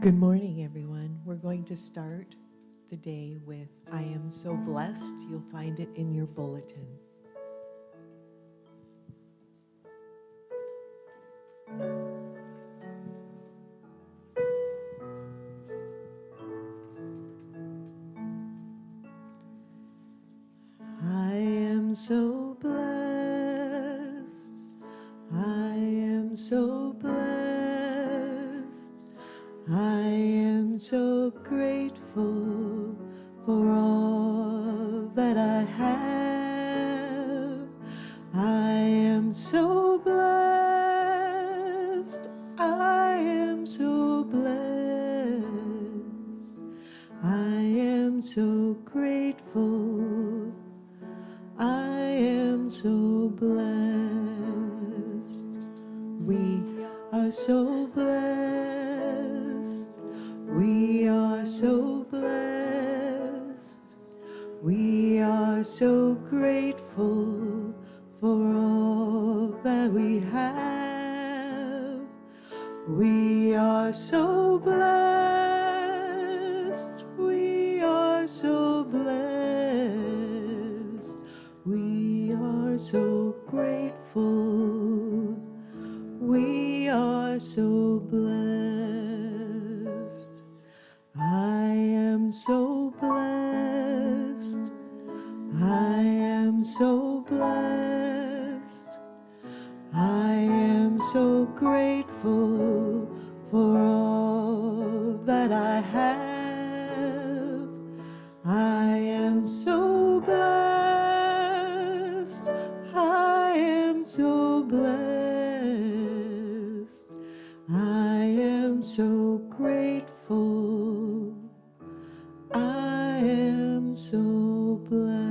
Good morning, everyone. We're going to start the day with I Am So Blessed. You'll find it in your bulletin. so blessed. I am so blessed. I am so grateful for all that I have. I am so blessed. I am so blessed. I am so grateful. I am so blessed. We are so blessed. We are so blessed. We are so grateful for all that we have. We are so blessed. We are so blessed. We are so grateful. We are so blessed. I am so blessed. I am so blessed. I am so grateful for all that I have. I am so blessed. I am so blessed. I am so grateful. I am so blessed.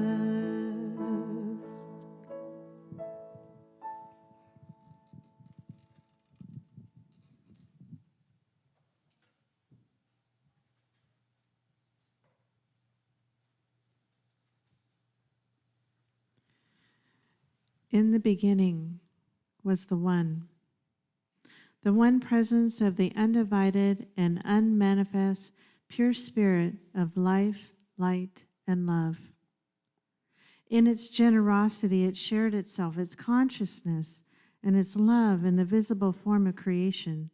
In the beginning was the One presence of the undivided and unmanifest pure spirit of life, light, and love. In its generosity, it shared itself, its consciousness, and its love in the visible form of creation.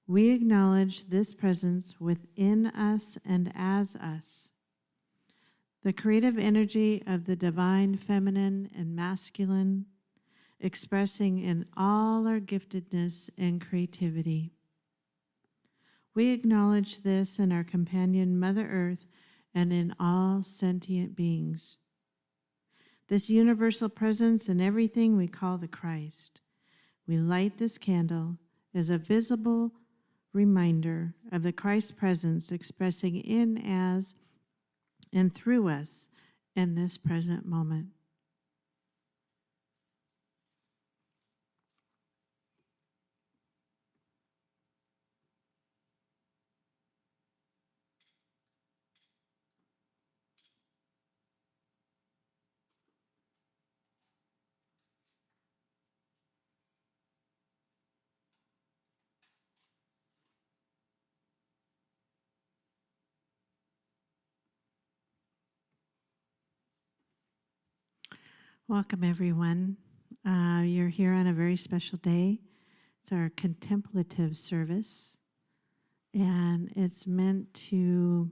We acknowledge this presence within us and as us. The creative energy of the divine feminine and masculine, expressing in all our giftedness and creativity. We acknowledge this in our companion Mother Earth and in all sentient beings. This universal presence in everything we call the Christ. We light this candle as a visible reminder of the Christ presence expressing in, as, and through us in this present moment. Welcome, everyone. You're here on a very special day. It's our contemplative service, and it's meant to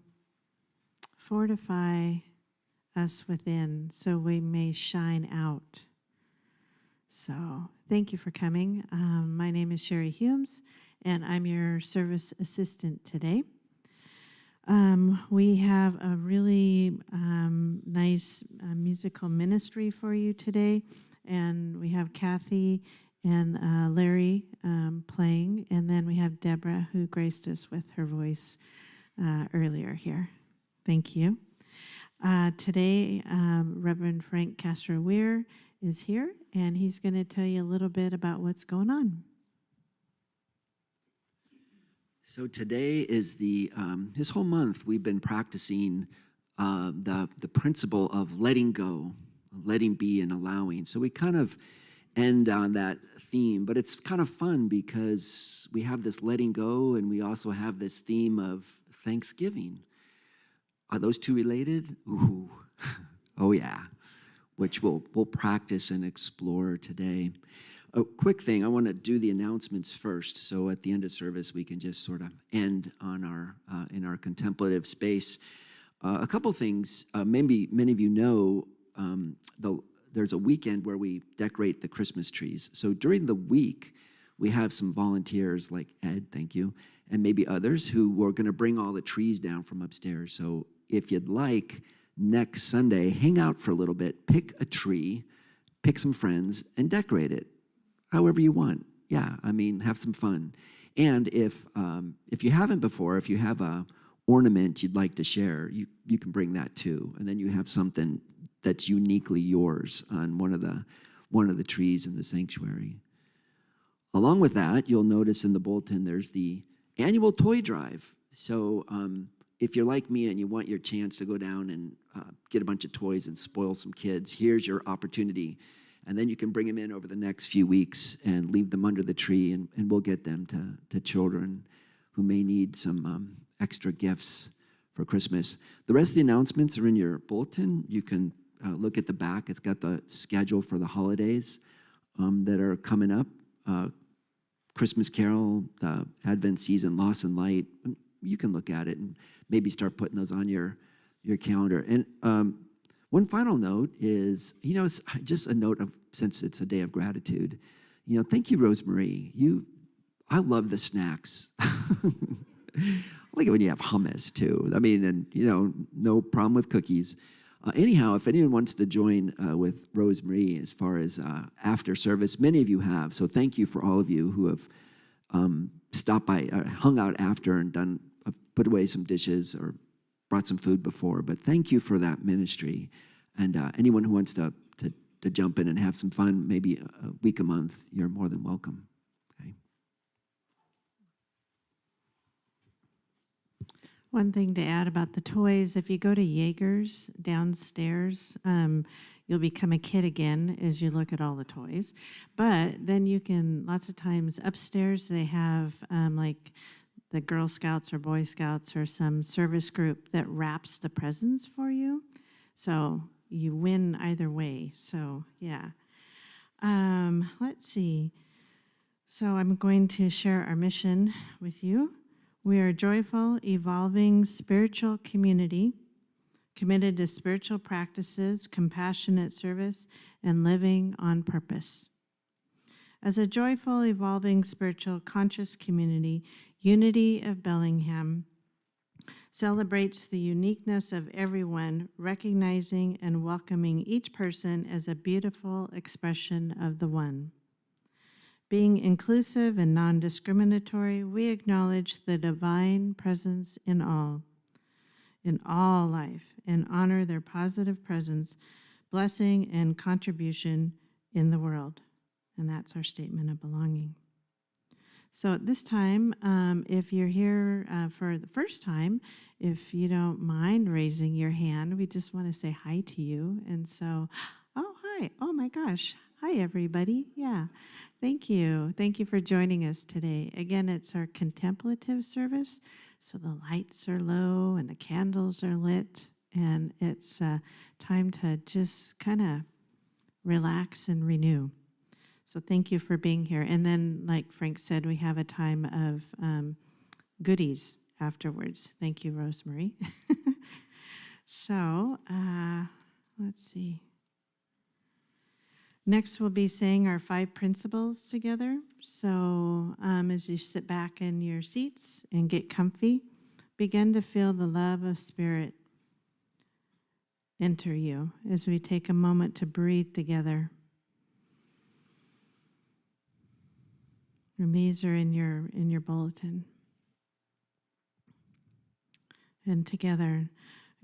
fortify us within so we may shine out. So thank you for coming. My name is Sherry Humes, and I'm your service assistant today. We have a really nice musical ministry for you today, and we have Kathy and Larry playing, and then we have Deborah, who graced us with her voice earlier here. Thank you. Today, Reverend Frank Castro-Weir is here, and he's going to tell you a little bit about what's going on. So today is this whole month we've been practicing the principle of letting go, letting be and allowing. So we kind of end on that theme, but it's kind of fun because we have this letting go and we also have this theme of Thanksgiving. Are those two related? Ooh, oh yeah, which we'll practice and explore today. A quick thing, I want to do the announcements first, so at the end of service we can just sort of end on our in our contemplative space. A couple things, maybe many of you know, there's a weekend where we decorate the Christmas trees. So during the week, we have some volunteers like Ed, thank you, and maybe others who are going to bring all the trees down from upstairs. So if you'd like, next Sunday, hang out for a little bit, pick a tree, pick some friends, and decorate it however you want. Yeah, I mean, have some fun. And if you haven't before, if you have a ornament you'd like to share, you can bring that too, and then you have something that's uniquely yours on one of the trees in the sanctuary. Along with that, you'll notice in the bulletin there's the annual toy drive. So if you're like me and you want your chance to go down and get a bunch of toys and spoil some kids, here's your opportunity. And then you can bring them in over the next few weeks and leave them under the tree, and we'll get them to children who may need some extra gifts for Christmas. The rest of the announcements are in your bulletin. You can look at the back. It's got the schedule for the holidays that are coming up. Christmas Carol, the Advent season, Lost in Light. You can look at it and maybe start putting those on your calendar. And one final note is, it's just a note of, since it's a day of gratitude, thank you, Rosemary. I love the snacks. I like it when you have hummus too. I mean, and no problem with cookies. Anyhow, if anyone wants to join with Rosemary as far as after service, many of you have. So thank you for all of you who have stopped by, hung out after, and put away some dishes or brought some food before. But thank you for that ministry. And anyone who wants to jump in and have some fun, maybe a week, a month, you're more than welcome. Okay. One thing to add about the toys, if you go to Jaeger's downstairs, you'll become a kid again as you look at all the toys. But then you can, lots of times upstairs, they have like the Girl Scouts or Boy Scouts or some service group that wraps the presents for you. So you win either way. So, yeah. Let's see. So I'm going to share our mission with you. We are a joyful, evolving spiritual community committed to spiritual practices, compassionate service, and living on purpose. As a joyful, evolving, spiritual, conscious community, Unity of Bellingham celebrates the uniqueness of everyone, recognizing and welcoming each person as a beautiful expression of the One. Being inclusive and non-discriminatory, we acknowledge the divine presence in all life, and honor their positive presence, blessing, and contribution in the world. And that's our statement of belonging. So at this time, if you're here for the first time, if you don't mind raising your hand, we just want to say hi to you. And so, oh, hi. Oh, my gosh. Hi, everybody. Yeah. Thank you. Thank you for joining us today. Again, it's our contemplative service. So the lights are low and the candles are lit. And it's time to just kind of relax and renew. So thank you for being here. And then, like Frank said, we have a time of goodies afterwards. Thank you, Rosemary. So let's see. Next, we'll be saying our 5 principles together. So as you sit back in your seats and get comfy, begin to feel the love of Spirit enter you as we take a moment to breathe together. And these are in your bulletin. And together,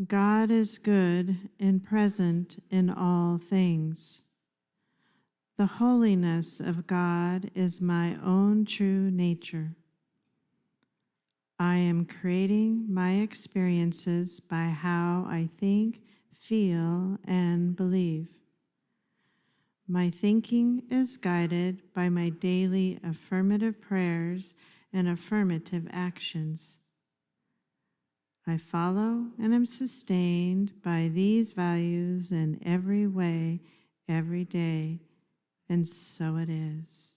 God is good and present in all things. The holiness of God is my own true nature. I am creating my experiences by how I think, feel, and believe. My thinking is guided by my daily affirmative prayers and affirmative actions. I follow and am sustained by these values in every way, every day, and so it is.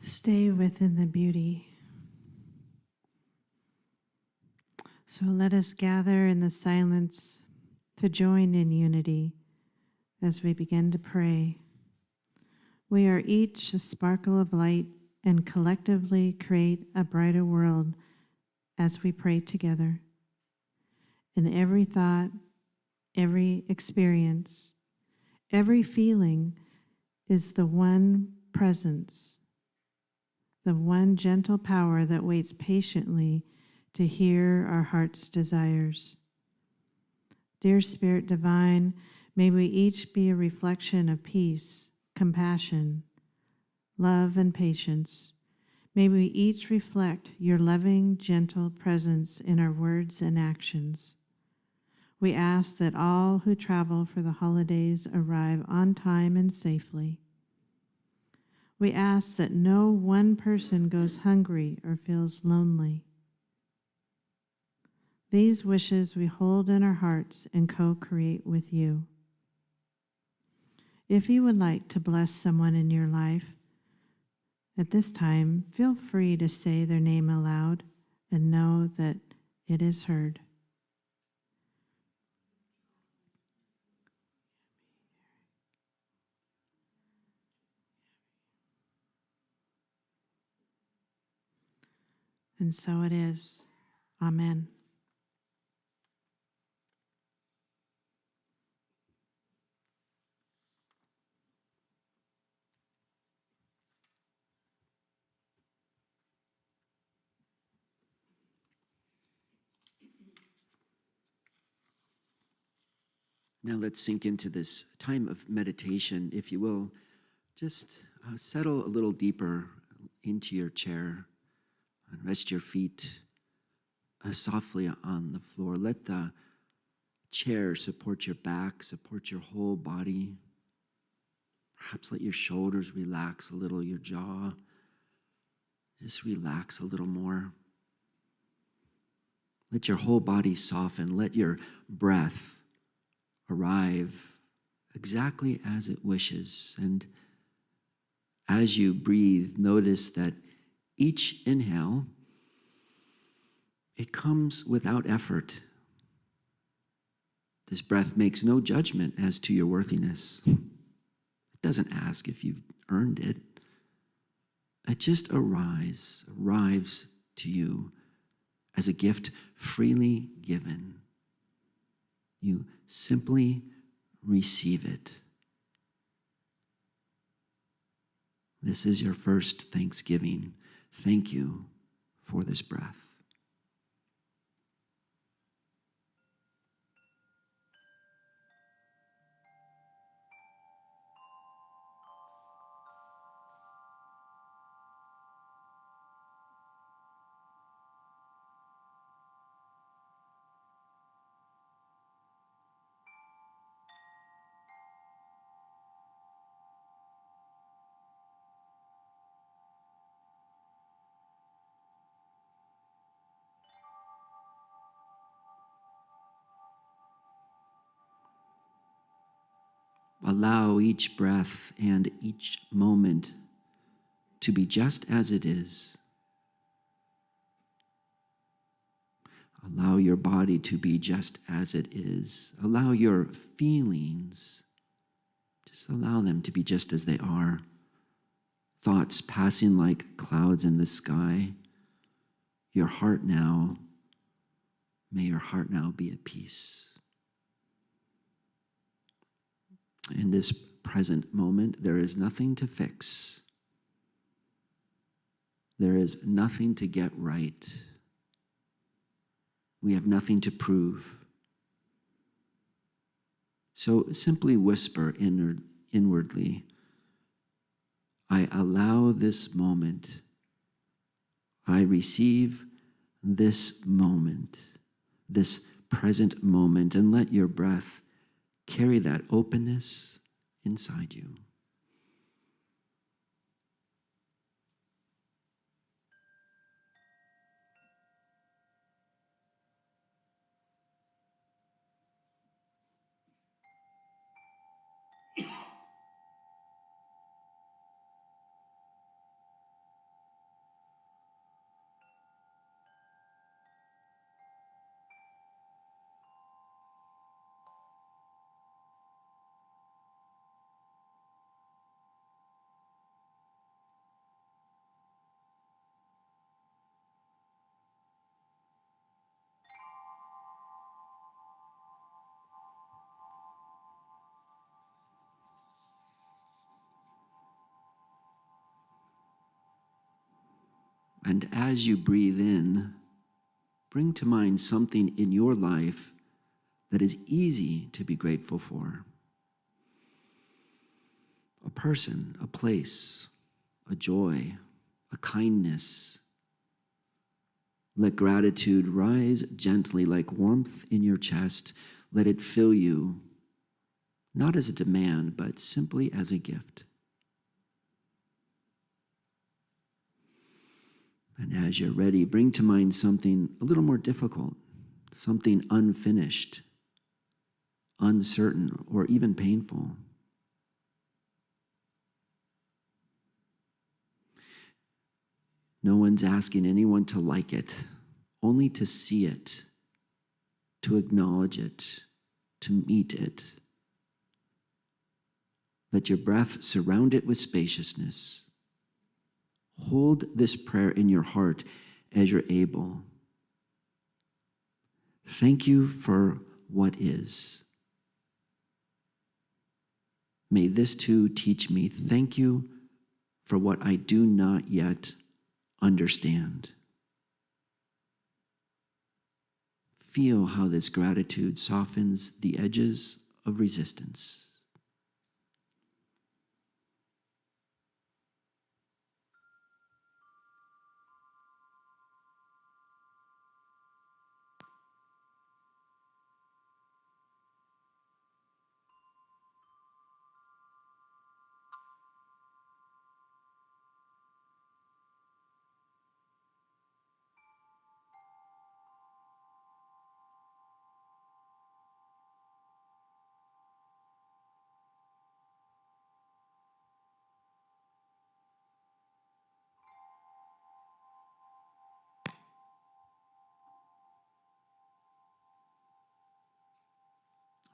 Stay within the beauty. So let us gather in the silence to join in unity as we begin to pray. We are each a sparkle of light and collectively create a brighter world as we pray together. In every thought, every experience, every feeling is the one presence, the one gentle power that waits patiently to hear our heart's desires. Dear Spirit Divine, may we each be a reflection of peace, compassion, love, and patience. May we each reflect your loving, gentle presence in our words and actions. We ask that all who travel for the holidays arrive on time and safely. We ask that no one person goes hungry or feels lonely. These wishes we hold in our hearts and co-create with you. If you would like to bless someone in your life, at this time, feel free to say their name aloud and know that it is heard. And so it is. Amen. Now let's sink into this time of meditation, if you will. Just settle a little deeper into your chair and rest your feet softly on the floor. Let the chair support your back, support your whole body. Perhaps let your shoulders relax a little, your jaw. Just relax a little more. Let your whole body soften. Let your breath arrive exactly as it wishes. And as you breathe, notice that each inhale, it comes without effort. This breath makes no judgment as to your worthiness. It doesn't ask if you've earned it. It just arrives to you as a gift freely given. You simply receive it. This is your first thanksgiving. Thank you for this breath. Allow each breath and each moment to be just as it is. Allow your body to be just as it is. Allow your feelings, just allow them to be just as they are. Thoughts passing like clouds in the sky. Your heart now, may your heart now be at peace. In this present moment, there is nothing to fix. There is nothing to get right. We have nothing to prove. So simply whisper inwardly, I allow this moment. I receive this moment, this present moment, and let your breath carry that openness inside you. And as you breathe in, bring to mind something in your life that is easy to be grateful for. A person, a place, a joy, a kindness. Let gratitude rise gently like warmth in your chest. Let it fill you, not as a demand, but simply as a gift. And as you're ready, bring to mind something a little more difficult, something unfinished, uncertain, or even painful. No one's asking anyone to like it, only to see it, to acknowledge it, to meet it. Let your breath surround it with spaciousness. Hold this prayer in your heart as you're able. Thank you for what is. May this too teach me. Thank you for what I do not yet understand. Feel how this gratitude softens the edges of resistance.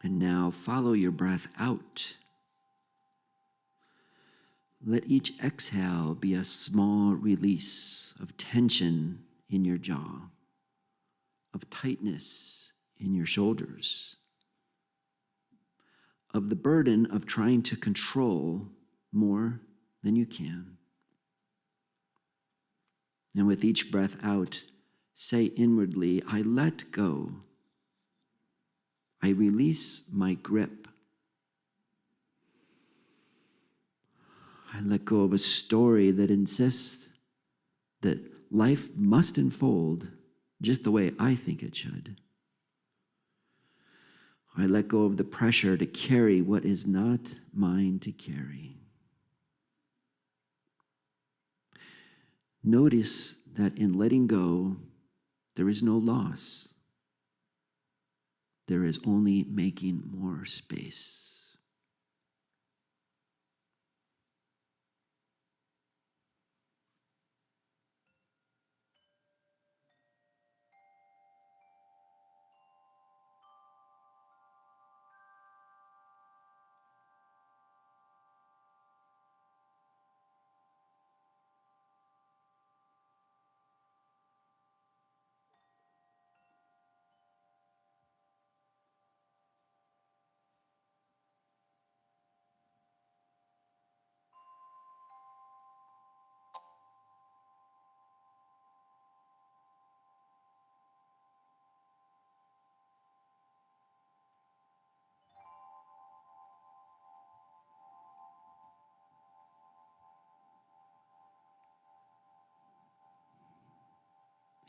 And now follow your breath out. Let each exhale be a small release of tension in your jaw, of tightness in your shoulders, of the burden of trying to control more than you can. And with each breath out, say inwardly, I let go. I release my grip. I let go of a story that insists that life must unfold just the way I think it should. I let go of the pressure to carry what is not mine to carry. Notice that in letting go, there is no loss. There is only making more space.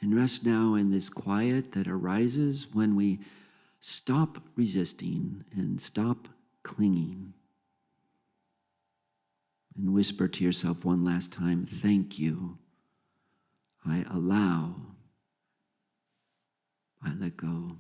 And rest now in this quiet that arises when we stop resisting and stop clinging. And whisper to yourself one last time, thank you. I allow. I let go.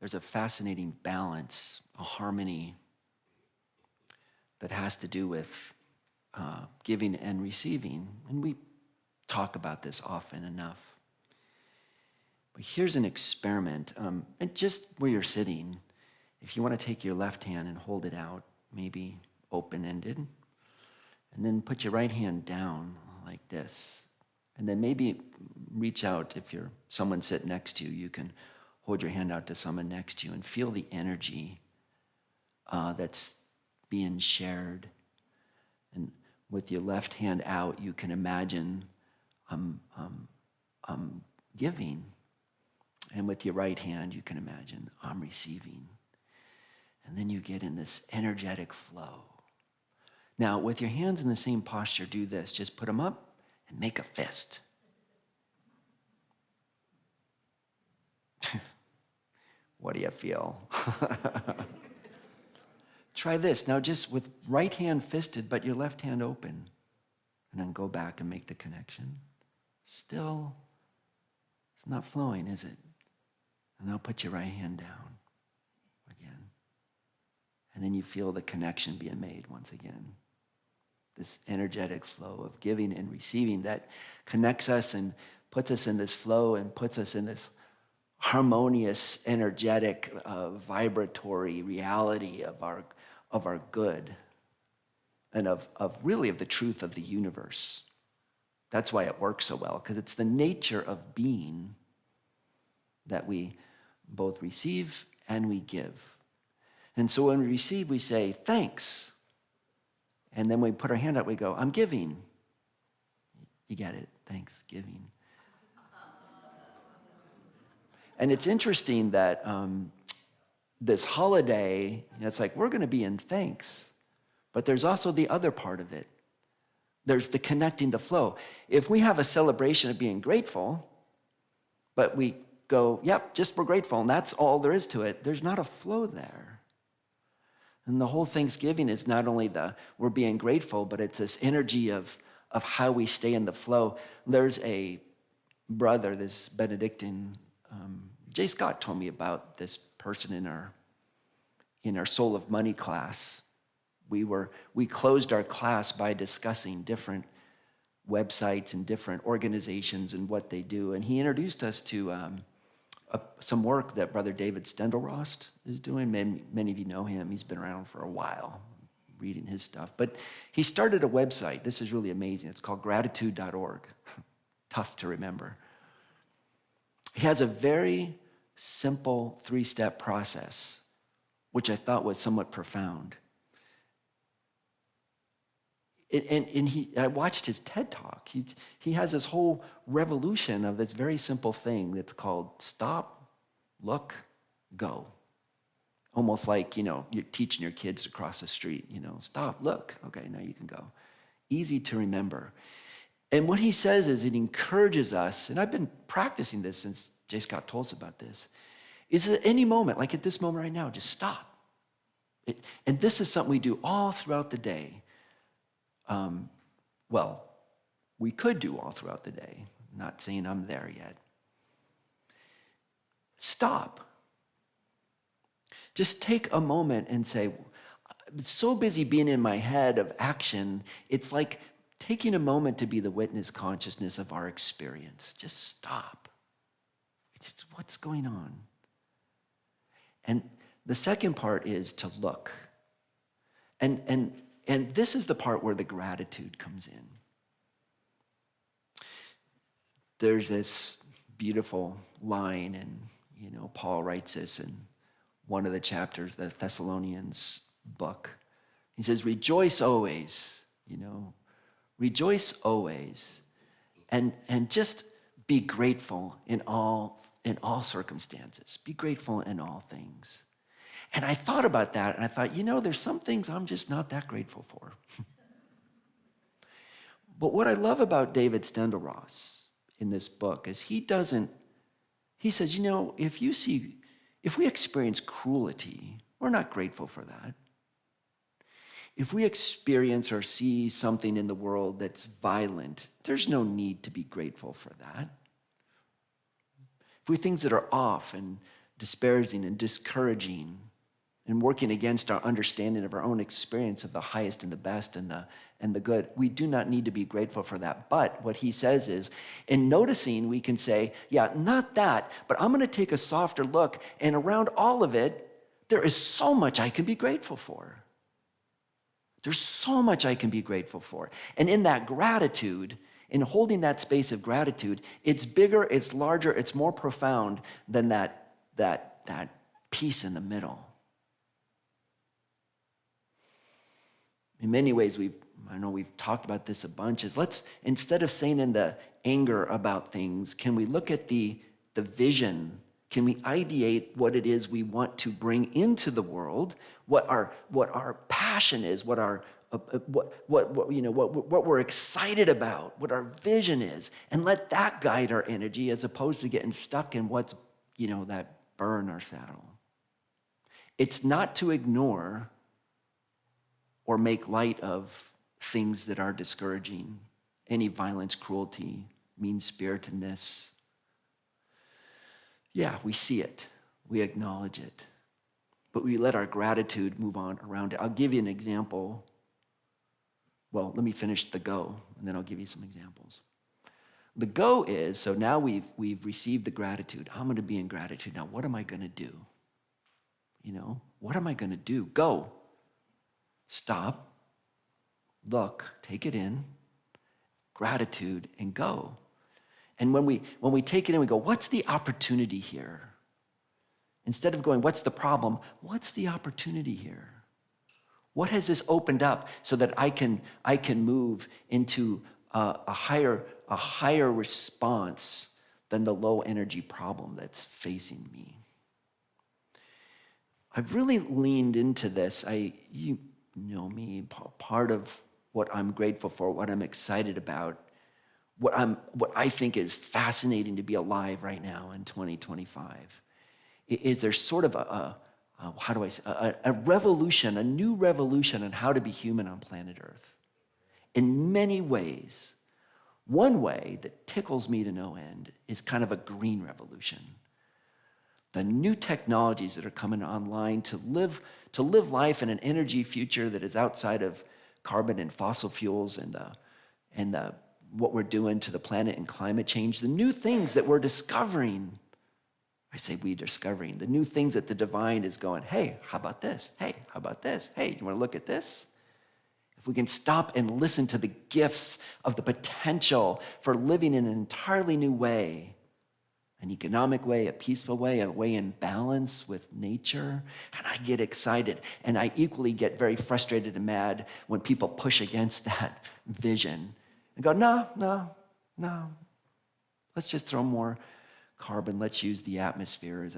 there's a fascinating balance, a harmony that has to do with giving and receiving. And we talk about this often enough. But here's an experiment. And just where you're sitting, if you want to take your left hand and hold it out, maybe open-ended, and then put your right hand down like this. And then maybe reach out. If you're someone sitting next to you, you can hold your hand out to someone next to you and feel the energy that's being shared. And with your left hand out, you can imagine giving. And with your right hand, you can imagine I'm receiving. And then you get in this energetic flow. Now, with your hands in the same posture, do this. Just put them up and make a fist. What do you feel? Try this. Now, just with right hand fisted, but your left hand open. And then go back and make the connection. Still, it's not flowing, is it? And now put your right hand down again. And then you feel the connection being made once again. This energetic flow of giving and receiving that connects us and puts us in this flow and puts us in this harmonious, energetic, vibratory reality of our good and of the truth of the universe. That's why it works so well, because it's the nature of being that we both receive and we give. And so when we receive, we say, thanks. And then we put our hand out, we go, I'm giving. You get it? Thanksgiving. And it's interesting that this holiday, it's like we're going to be in thanks, but there's also the other part of it. There's the connecting the flow. If we have a celebration of being grateful, but we go, yep, just we're grateful, and that's all there is to it, there's not a flow there. And the whole Thanksgiving is not only we're being grateful, but it's this energy of how we stay in the flow. There's a brother, this Benedictine, Jay Scott told me about this person in our Soul of Money class. We closed our class by discussing different websites and different organizations and what they do. And he introduced us to some work that Brother David Stendelrost is doing. Many of you know him. He's been around for a while, reading his stuff. But he started a website. This is really amazing. It's called gratitude.org. Tough to remember. He has a very simple 3-step process, which I thought was somewhat profound. And I watched his TED Talk. He has this whole revolution of this very simple thing that's called stop, look, go. Almost like, you're teaching your kids to cross the street, stop, look, okay, now you can go. Easy to remember. And what he says is it encourages us, and I've been practicing this since J. Scott told us about this, is at any moment, like at this moment right now, just stop. And this is something we do all throughout the day. We could do all throughout the day. Not saying I'm there yet. Stop. Just take a moment and say, I'm so busy being in my head of action, it's like taking a moment to be the witness consciousness of our experience. Just stop. It's what's going on? And the second part is to look. And this is the part where the gratitude comes in. There's this beautiful line, and Paul writes this in one of the chapters, the Thessalonians book. He says, rejoice always, rejoice always, and just be grateful in all circumstances. Be grateful in all things. And I thought about that, and I thought, there's some things I'm just not that grateful for. But what I love about David Stendelross in this book is he says, if we experience cruelty, we're not grateful for that. If we experience or see something in the world that's violent, there's no need to be grateful for that. If we things that are off and disparaging and discouraging and working against our understanding of our own experience of the highest and the best and the good. We do not need to be grateful for that. But what he says is, in noticing, we can say, yeah, not that, but I'm going to take a softer look, and around all of it, there is so much I can be grateful for. There's so much I can be grateful for. And in that gratitude, in holding that space of gratitude, it's bigger, it's larger, it's more profound than that piece in the middle. In many ways, I know we've talked about this a bunch, is let's, instead of saying in the anger about things, can we look at the vision? Can we ideate what it is we want to bring into the world, what our passion is, what we're excited about, what our vision is, and let that guide our energy as opposed to getting stuck in what's, that burr in our saddle. It's not to ignore or make light of things that are discouraging, any violence, cruelty, mean-spiritedness. Yeah, we see it, we acknowledge it, but we let our gratitude move on around it. I'll give you an example. Well, let me finish the go, and then I'll give you some examples. The go is, so now we've received the gratitude. I'm going to be in gratitude. Now, what am I going to do? What am I going to do? Go. Stop. Look. Take it in. Gratitude, and go. And when we take it in, we go, what's the opportunity here? Instead of going, what's the problem? What's the opportunity here? What has this opened up so that I can move into a higher response than the low energy problem that's facing me? I've really leaned into this. You know me, part of what I'm grateful for, what I'm excited about, what I think is fascinating to be alive right now in 2025, is there's sort of a revolution, a new revolution on how to be human on planet Earth. In many ways, one way that tickles me to no end is kind of a green revolution. The new technologies that are coming online to live life in an energy future that is outside of carbon and fossil fuels and what we're doing to the planet and climate change, the new things that we're discovering. I say we discovering, the new things that the divine is going, hey, how about this? Hey, how about this? Hey, you want to look at this? If we can stop and listen to the gifts of the potential for living in an entirely new way, an economic way, a peaceful way, a way in balance with nature, and I get excited. And I equally get very frustrated and mad when people push against that vision and go, no. Let's just throw more carbon. Let's use the atmosphere as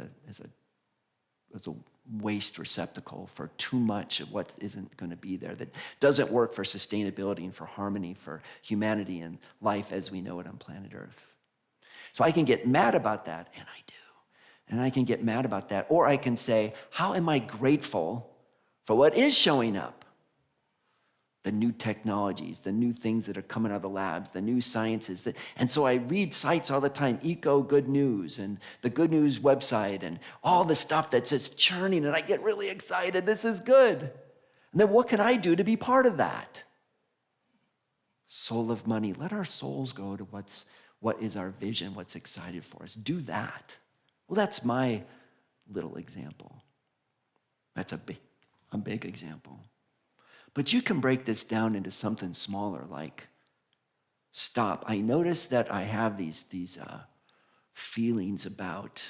a waste receptacle for too much of what isn't going to be there, that doesn't work for sustainability and for harmony, for humanity and life as we know it on planet Earth. So I can get mad about that, and I do. And I can get mad about that. Or I can say, how am I grateful for what is showing up? The new technologies, the new things that are coming out of the labs, the new sciences. And so I read sites all the time, Eco Good News and the Good News website and all the stuff that's just churning, and I get really excited. This is good. And then what can I do to be part of that? Soul of money. Let our souls go to what is our vision, what's excited for us. Do that. Well, that's my little example. That's a big example. But you can break this down into something smaller, like stop. I notice that I have these feelings about,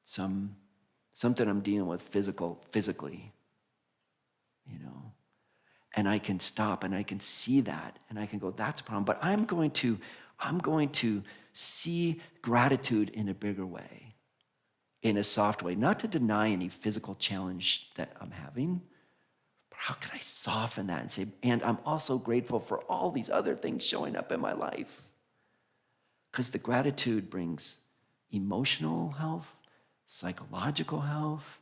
something I'm dealing with physically, and I can stop and I can see that and I can go, that's a problem. But I'm going to see gratitude in a bigger way, in a soft way, not to deny any physical challenge that I'm having, but how can I soften that and say, and I'm also grateful for all these other things showing up in my life? Because the gratitude brings emotional health, psychological health,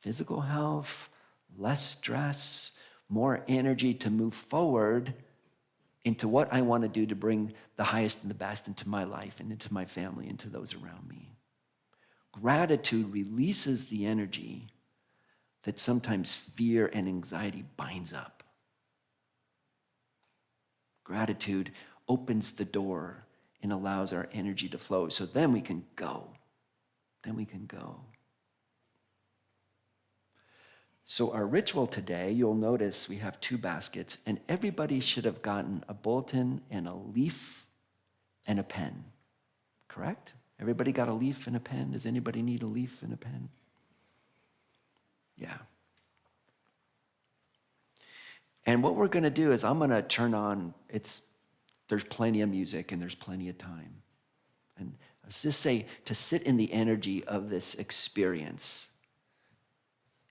physical health, less stress, more energy to move forward into what I want to do to bring the highest and the best into my life and into my family, into those around me. Gratitude releases the energy that sometimes fear and anxiety binds up. Gratitude opens the door and allows our energy to flow. So then we can go. Then we can go. So our ritual today, you'll notice we have 2 baskets, and everybody should have gotten a bulletin and a leaf and a pen. Correct? Everybody got a leaf and a pen? Does anybody need a leaf and a pen? Yeah. And what we're going to do is I'm going to turn on, there's plenty of music and there's plenty of time. And let's just say to sit in the energy of this experience.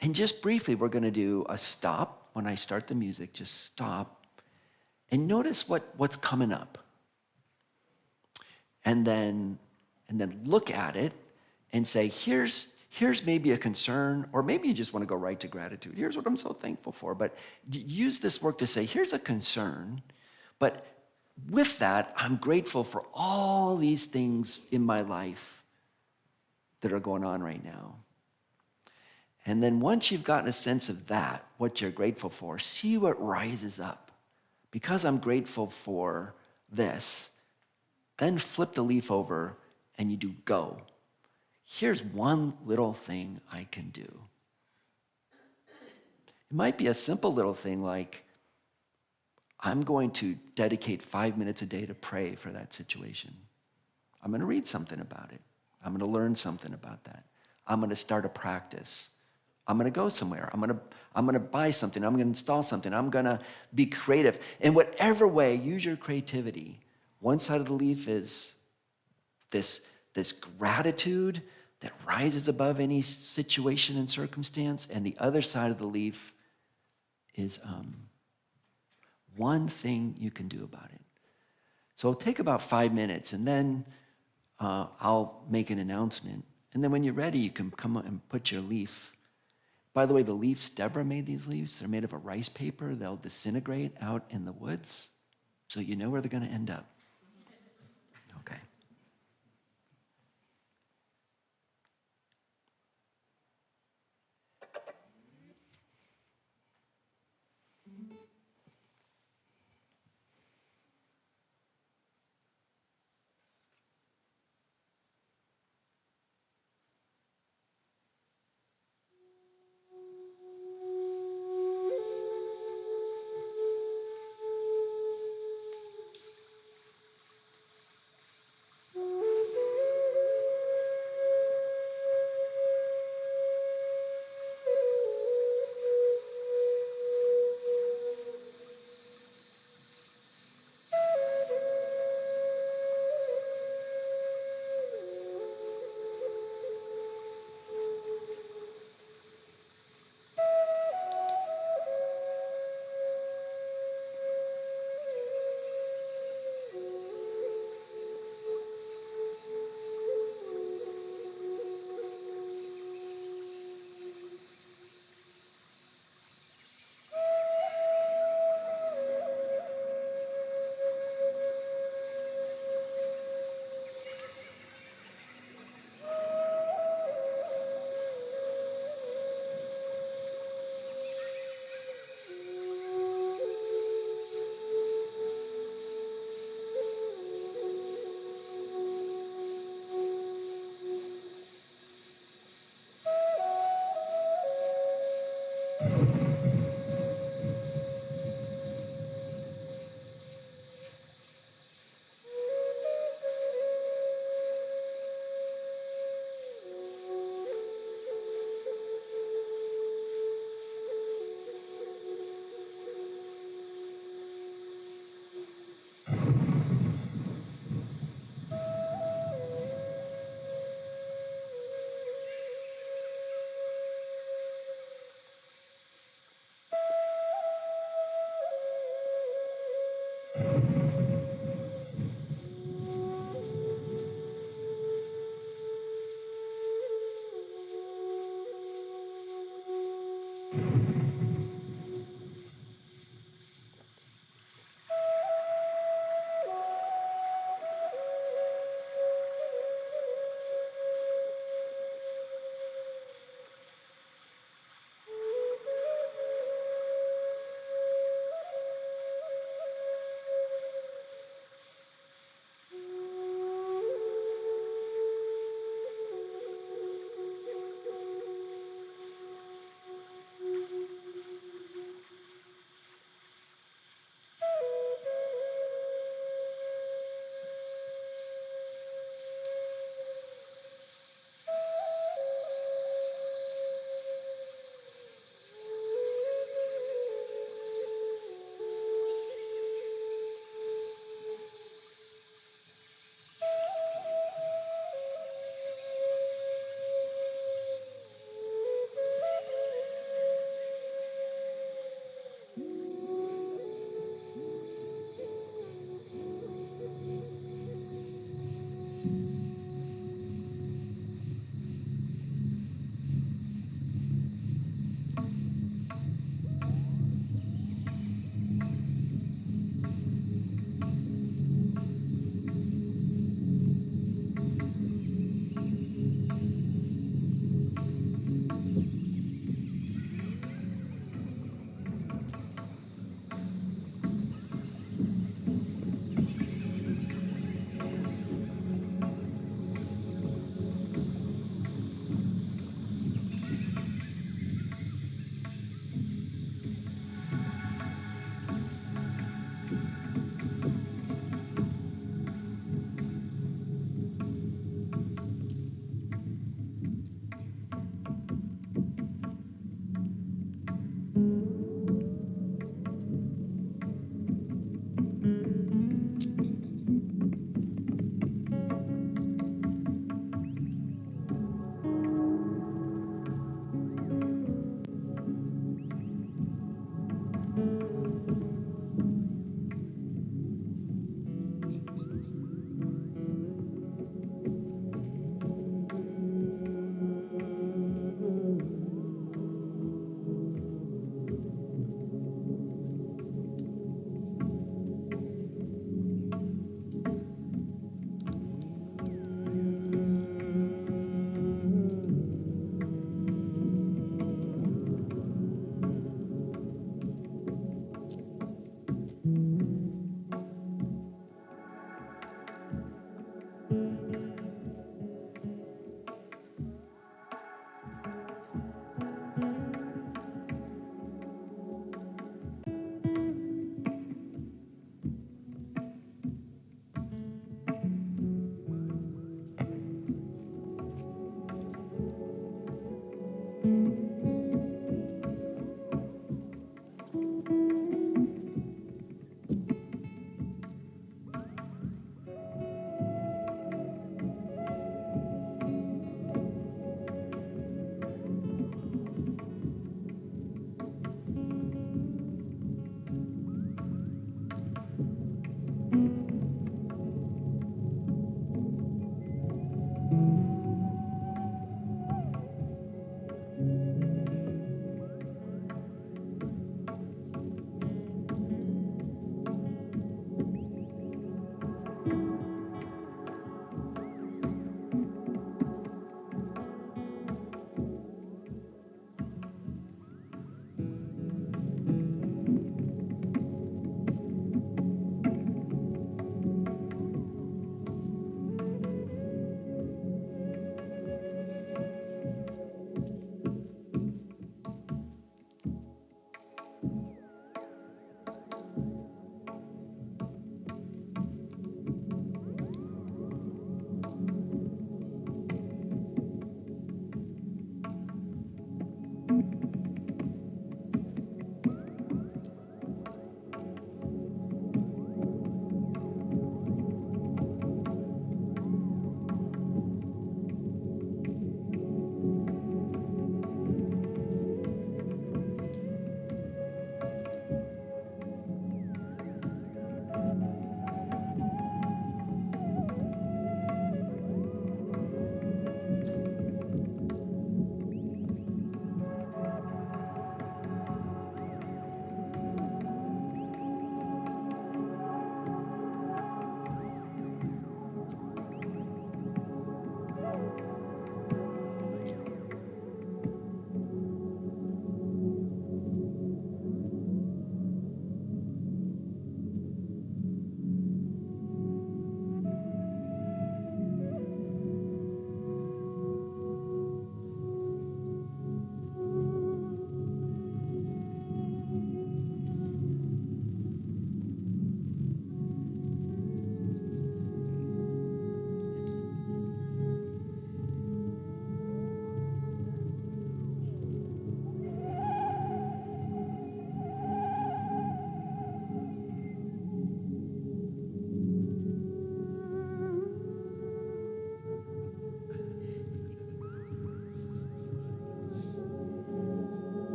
And just briefly, we're going to do a stop. When I start the music, just stop and notice what's coming up. And then look at it and say, here's maybe a concern, or maybe you just want to go right to gratitude. Here's what I'm so thankful for. But use this work to say, here's a concern, but with that, I'm grateful for all these things in my life that are going on right now. And then once you've gotten a sense of that, what you're grateful for, see what rises up. Because I'm grateful for this, then flip the leaf over and you do go. Here's one little thing I can do. It might be a simple little thing like, I'm going to dedicate 5 minutes a day to pray for that situation. I'm going to read something about it. I'm going to learn something about that. I'm going to start a practice. I'm going to go somewhere. I'm going to buy something. I'm going to install something. I'm going to be creative. In whatever way, use your creativity. One side of the leaf is this gratitude that rises above any situation and circumstance, and the other side of the leaf is one thing you can do about it. So it'll take about 5 minutes, and then I'll make an announcement. And then when you're ready, you can come and put your leaf. By the way, the leaves, Deborah made these leaves. They're made of a rice paper. They'll disintegrate out in the woods, so you know where they're going to end up. Okay.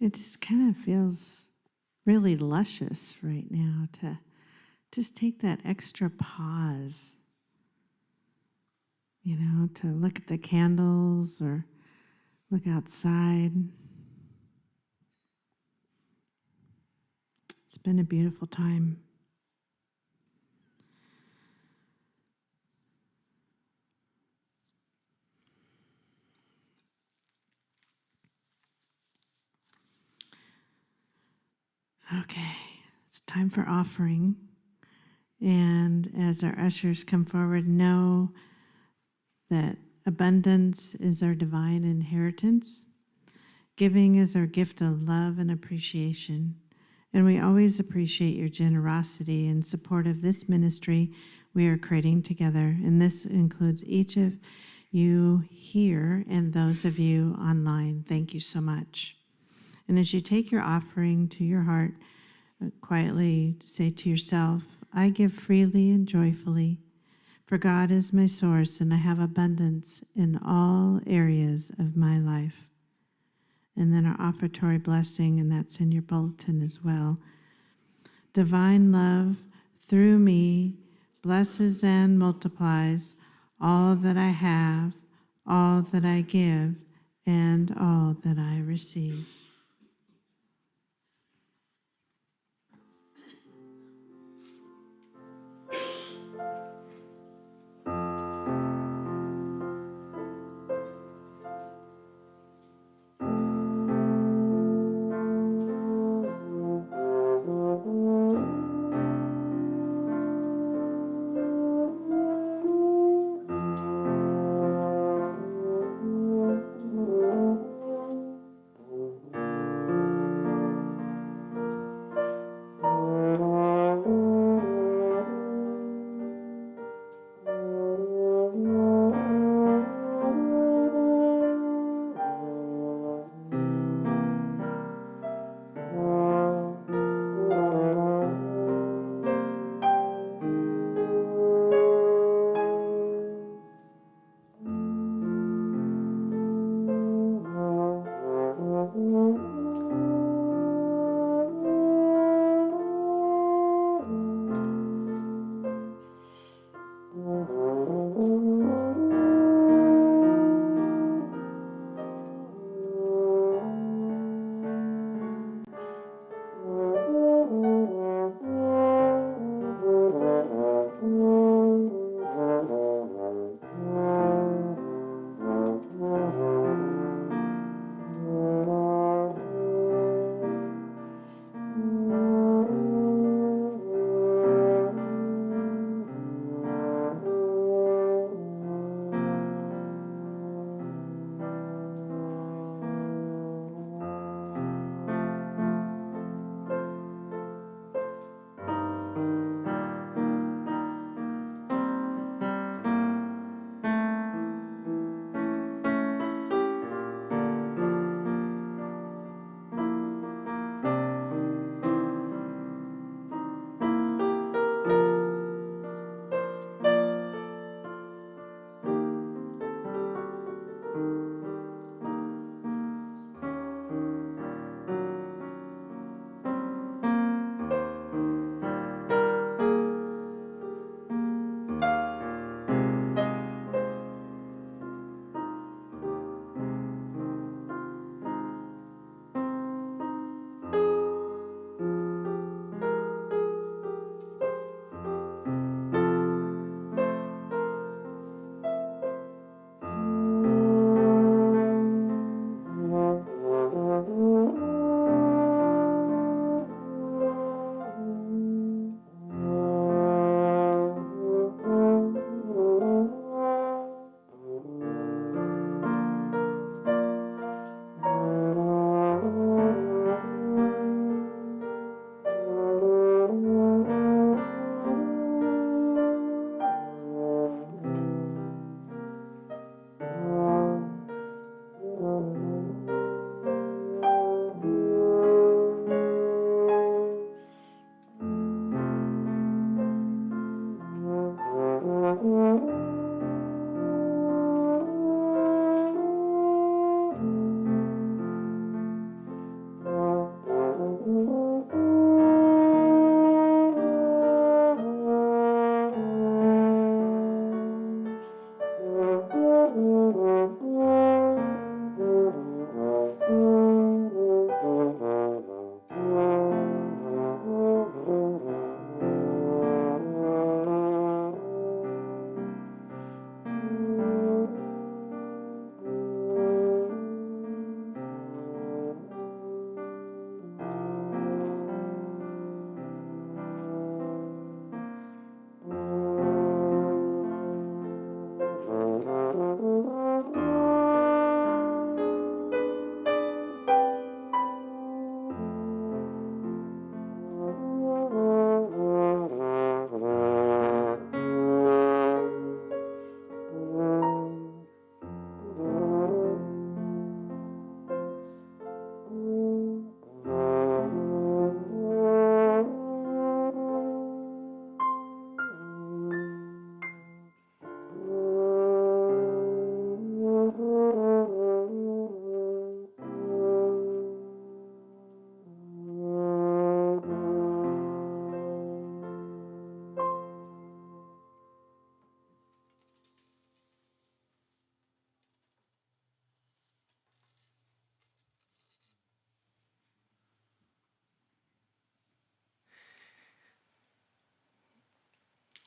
It just kind of feels really luscious right now to just take that extra pause, to look at the candles or look outside. It's been a beautiful time. Okay, it's time for offering. And as our ushers come forward, know that abundance is our divine inheritance. Giving is our gift of love and appreciation. And we always appreciate your generosity in support of this ministry we are creating together. And this includes each of you here and those of you online. Thank you so much. And as you take your offering to your heart, quietly say to yourself, I give freely and joyfully, for God is my source, and I have abundance in all areas of my life. And then our offertory blessing, and that's in your bulletin as well. Divine love through me blesses and multiplies all that I have, all that I give, and all that I receive.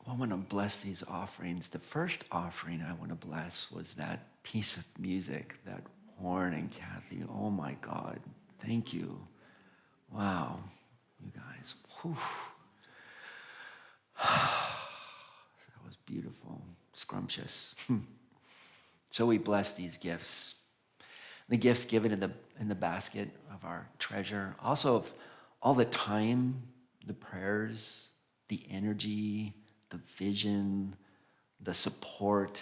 I want to bless these offerings. The first offering I want to bless was that piece of music, that horn and Kathy. Oh my God. Thank you. Wow. You guys. Whew. That was beautiful. Scrumptious. So we bless these gifts. The gifts given in the basket of our treasure. Also of all the time, the prayers, the energy, the vision, the support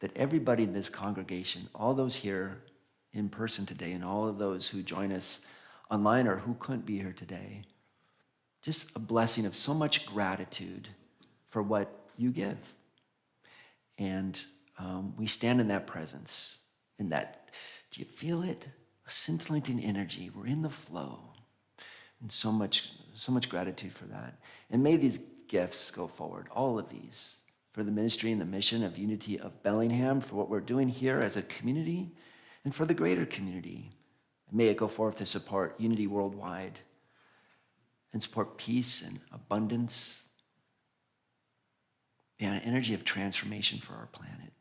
that everybody in this congregation, all those here in person today, and all of those who join us online or who couldn't be here today, just a blessing of so much gratitude for what you give. And we stand in that presence, in that, do you feel it? A scintillating energy. We're in the flow. And so much gratitude for that. And may these gifts go forward, all of these, for the ministry and the mission of Unity of Bellingham, for what we're doing here as a community, and for the greater community. And may it go forth to support unity worldwide and support peace and abundance and an energy of transformation for our planet.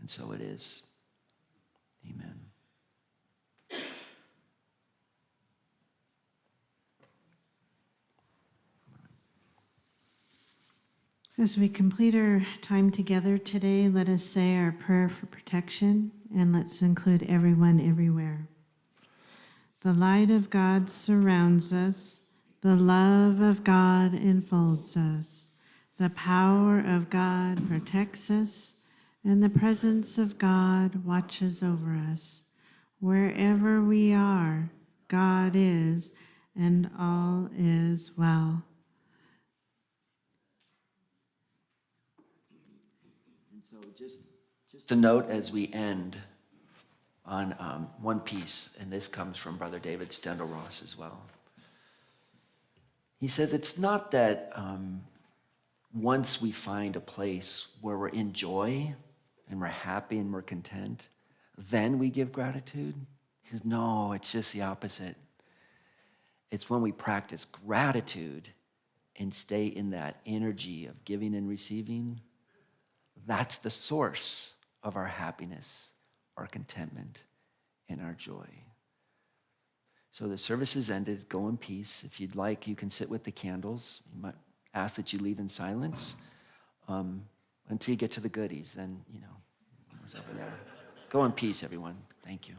And so it is. Amen. As we complete our time together today, let us say our prayer for protection, and let's include everyone everywhere. The light of God surrounds us. The love of God enfolds us. The power of God protects us, and the presence of God watches over us. Wherever we are, God is, and all is well. And so just a note as we end on one piece, and this comes from Brother David Stendal-Ross as well. He says it's not that once we find a place where we're in joy and we're happy and we're content, then we give gratitude. He says, no, it's just the opposite. It's when we practice gratitude and stay in that energy of giving and receiving. That's the source of our happiness, our contentment, and our joy. So the service is ended. Go in peace. If you'd like, you can sit with the candles. You might ask that you leave in silence until you get to the goodies. Then, it's over there. Go in peace, everyone. Thank you.